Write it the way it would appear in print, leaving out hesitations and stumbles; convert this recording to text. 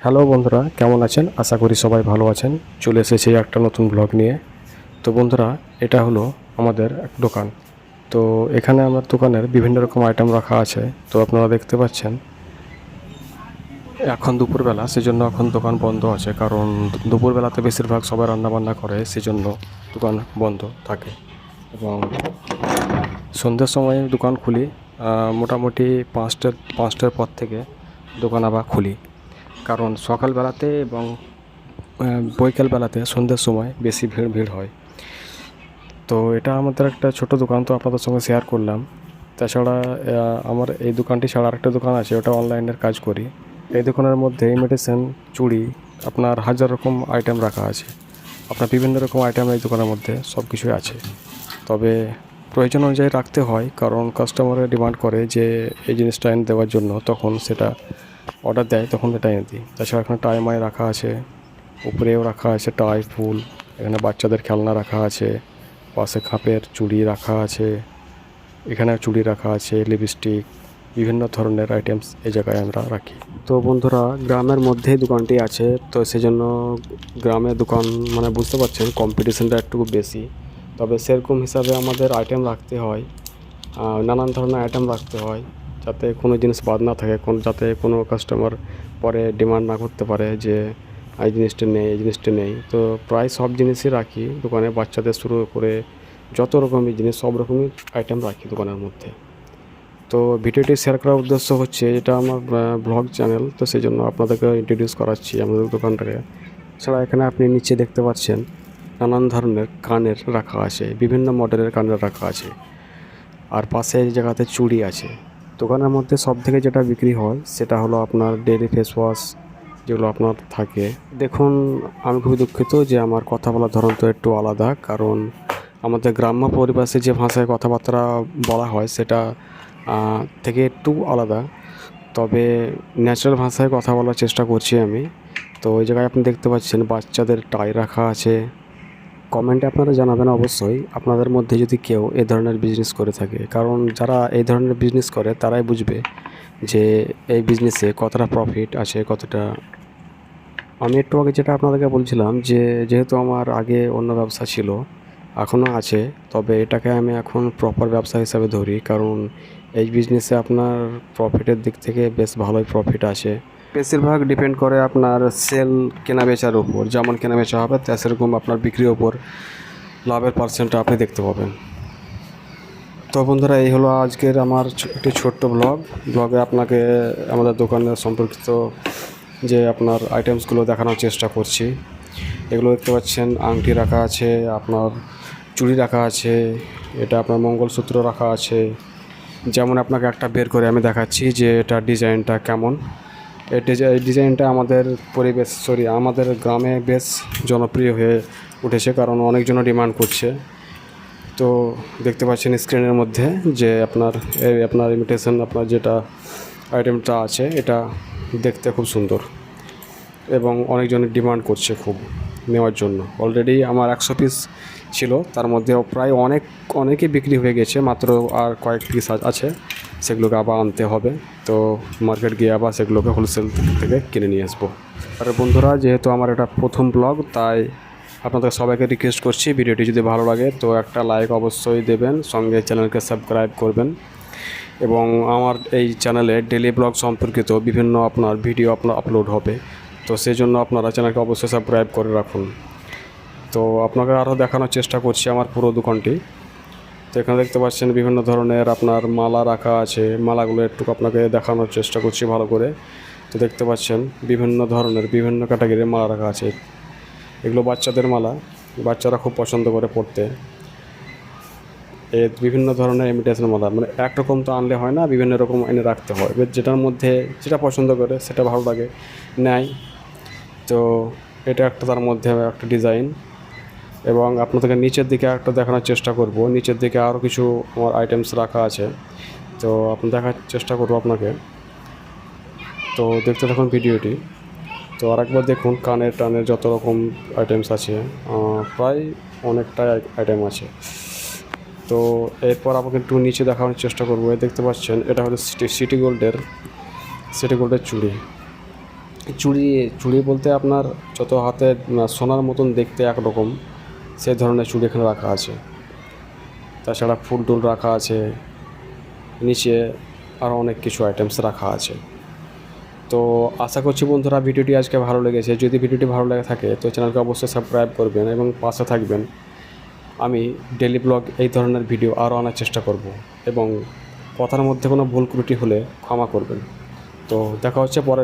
Hello বন্ধুরা, কেমন আছেন? আশা করি সবাই ভালো আছেন। চলে এসেছি একটা নতুন ব্লগ নিয়ে। তো বন্ধুরা, এটা হলো আমাদের এক দোকান। তো এখানে আমার দোকানের বিভিন্ন রকম আইটেম রাখা আছে। তো আপনারা দেখতে পাচ্ছেন এখন দুপুরবেলা, সেজন্য এখন দোকান বন্ধ আছে, কারণ দুপুরবেলাতে বেশিরভাগ সবাই রান্নাবান্না করে, সেজন্য দোকান বন্ধ থাকে। এবং সন্ধ্যের সময় দোকান খুলি, মোটামুটি পাঁচটার পর থেকে দোকান আবার খুলি, কারণ সকালবেলাতে এবং বৈকালবেলাতে সন্ধ্যের সময় বেশি ভিড় হয়। তো এটা আমাদের একটা ছোট দোকান, তো আপনাদের সঙ্গে শেয়ার করলাম। তাছাড়া আমার এই দোকানটি ছাড়া আরেকটা দোকান আছে, ওটা অনলাইনের কাজ করি। এই দোকানের মধ্যে ইমিটেশন চুড়ি, আপনার হাজার রকম আইটেম রাখা আছে। আপনার বিভিন্ন রকম আইটেম এই দোকানের মধ্যে সব কিছুই আছে। তবে প্রয়োজন অনুযায়ী রাখতে হয়, কারণ কাস্টমারের ডিমান্ড করে যে এই জিনিসটা এনে দেওয়ার জন্য, তখন সেটা অর্ডার দেয়, তখন এটা এনে দিই। তাছাড়া এখানে টাই রাখা আছে, উপরেও রাখা আছে টাই ফুল। এখানে বাচ্চাদের খেলনা রাখা আছে, পাশে খাপের চুড়ি রাখা আছে, এখানে চুড়ি রাখা আছে, লিপস্টিক, বিভিন্ন ধরনের আইটেমস এই জায়গায় আমরা রাখি। তো বন্ধুরা, গ্রামের মধ্যেই দোকানটি আছে, তো সেজন্য গ্রামের দোকান মানে বুঝতে পারছেন কম্পিটিশনটা একটু বেশি। তবে সেরকম হিসাবে আমাদের আইটেম রাখতে হয়, নানান ধরনের আইটেম রাখতে হয়, যাতে কোনো জিনিস বাদ না থাকে, যাতে কোনো কাস্টমার পরে ডিমান্ড না করতে পারে যে এই জিনিসটা নেই, এই জিনিসটা নেই। তো প্রায় সব জিনিসই রাখি দোকানে, বাচ্চাদের শুরু করে যত রকমের জিনিস, সব রকমের আইটেম রাখি দোকানের মধ্যে। তো ভিডিওটি শেয়ার করার উদ্দেশ্য হচ্ছে, এটা আমার ব্লগ চ্যানেল, তো সেই জন্য আপনাদেরকে ইন্ট্রোডিউস করাচ্ছি আমাদের দোকানটাকে। এছাড়া এখানে আপনি নিচে দেখতে পাচ্ছেন নানান ধরনের কানের রাখা আছে, বিভিন্ন মডেলের কানের রাখা আছে, আর পাশে এই জায়গাতে চুড়ি আছে। দোকানের মধ্যে সব থেকে যেটা বিক্রি হয় সেটা হলো আপনার ডেইলি ফেস ওয়াশ, যেগুলো আপনার থাকে। দেখুন, আমি খুবই দুঃখিত যে আমার কথা বলার ধরন তো একটু আলাদা, কারণ আমাদের গ্রাম্য পরিবেশে যে ভাষায় কথাবার্তা বলা হয় সেটা থেকে একটু আলাদা। তবে ন্যাচারাল ভাষায় কথা বলার চেষ্টা করছি আমি। তো ওই জায়গায় আপনি দেখতে পাচ্ছেন বাচ্চাদের টাই রাখা আছে। কমেন্টে আপনারা জানাবেন অবশ্যই আপনাদের মধ্যে যদি কেউ এই ধরনের বিজনেস করে থাকে, কারণ যারা এই ধরনের বিজনেস করে তারাই বুঝবে যে এই বিজনেসে কতটা প্রফিট আছে, কতটা। আমি একটু আগে যেটা আপনাদেরকে বলছিলাম যে যেহেতু আমার আগে অন্য ব্যবসা ছিল, এখনও আছে, তবে এটাকে আমি এখন প্রপার ব্যবসা হিসাবে ধরি, কারণ এই বিজনেসে আপনার প্রফিটের দিক থেকে বেশ ভালোই প্রফিট আছে। বেশিরভাগ ডিপেন্ড করে আপনার সেল কেনা বেচার উপর, যেমন কেনা বেচা হবে তা সেরকম আপনার বিক্রির ওপর লাভের পার্সেন্টটা আপনি দেখতে পাবেন। তো বন্ধুরা, এই হলো আজকের আমার একটি ছোট্ট ব্লগে আপনাকে আমাদের দোকানের সম্পর্কিত যে আপনার আইটেমসগুলো দেখানোর চেষ্টা করছি। এগুলো দেখতে পাচ্ছেন, আংটি রাখা আছে, আপনার চুড়ি রাখা আছে, এটা আপনার মঙ্গলসূত্র রাখা আছে। যেমন আপনাকে একটা বের করে আমি দেখাচ্ছি যে এটা ডিজাইনটা কেমন। এই ডিজাইনটা আমাদের আমাদের গ্রামে বেশ জনপ্রিয় হয়ে উঠেছে, কারণ অনেকজনও ডিমান্ড করছে। তো দেখতে পাচ্ছেন স্ক্রিনের মধ্যে যে আপনার ইমিটেশন, আপনার যেটা আইটেমটা আছে, এটা দেখতে খুব সুন্দর এবং অনেকজনের ডিমান্ড করছে খুব নেওয়ার জন্য। অলরেডি আমার 100 পিস ছিল, তার মধ্যে প্রায় অনেকই বিক্রি হয়ে গেছে, মাত্র আর কয়েক পিস আছে, সেগুলোকে আবার আনতে হবে। তো মার্কেট গিয়ে আবার সেগুলোকে হোলসেল থেকে কিনে নিয়ে আসবো। আর বন্ধুরা, যেহেতু আমার এটা প্রথম ব্লগ, তাই আপনাদের সবাইকে রিকোয়েস্ট করছি, ভিডিওটি যদি ভালো লাগে তো একটা লাইক অবশ্যই দেবেন, সঙ্গে চ্যানেলকে সাবস্ক্রাইব করবেন। এবং আমার এই চ্যানেলে ডেলি ব্লগ সম্পর্কিত বিভিন্ন আপনার ভিডিও আপলোড হবে, তো সেই জন্য আপনারা চ্যানেলকে অবশ্যই সাবস্ক্রাইব করে রাখুন। তো আপনাকে আরও দেখানোর চেষ্টা করছি আমার পুরো দোকানটি। তো এখানে দেখতে পাচ্ছেন বিভিন্ন ধরনের আপনার মালা রাখা আছে, মালাগুলো একটু আপনাকে দেখানোর চেষ্টা করছি ভালো করে। তো দেখতে পাচ্ছেন বিভিন্ন ধরনের বিভিন্ন ক্যাটাগরির মালা রাখা আছে। এগুলো বাচ্চাদের মালা, বাচ্চারা খুব পছন্দ করে পড়তে। বিভিন্ন ধরনের ইমিটেশন মালা, মানে একরকম তো আনলে হয় না, বিভিন্ন রকম এনে রাখতে হয়। এবার যেটার মধ্যে যেটা পছন্দ করে, সেটা ভালো লাগে নেয়। তো এটা একটা তার মধ্যে একটা ডিজাইন। এবং আপনাদেরকে নিচের দিকে একটা দেখানোর চেষ্টা করব, নিচের দিকে আরও কিছু আমার আইটেমস রাখা আছে, তো আপনি দেখার চেষ্টা করবো আপনাকে। তো দেখতে থাকুন ভিডিওটি। তো আরেকবার দেখুন, টানের যত রকম আইটেমস আছে, প্রায় অনেকটাই আইটেম আছে। তো এরপর আপনাকে একটু নিচে দেখানোর চেষ্টা করবো। দেখতে পাচ্ছেন এটা হলো সিটি গোল্ডের চুড়ি। চুড়ি চুড়ি বলতে আপনার যত হাতে সোনার মতন দেখতে একরকম সেই ধরনের চুড়ি এখানে রাখা আছে। তাছাড়া ফুল টুল রাখা আছে, নিচে আরও অনেক কিছু আইটেমস রাখা আছে। তো আশা করছি বন্ধুরা ভিডিওটি আজকে ভালো লেগেছে। যদি ভিডিওটি ভালো লেগে থাকে তো চ্যানেলকে অবশ্যই সাবস্ক্রাইব করবেন এবং পাশে থাকবেন। আমি ডেলি ব্লগ এই ধরনের ভিডিও আরও আনার চেষ্টা করব এবং কথার মধ্যে কোনো ভুল ত্রুটি হলে ক্ষমা করবেন। তো দেখা হচ্ছে পরে।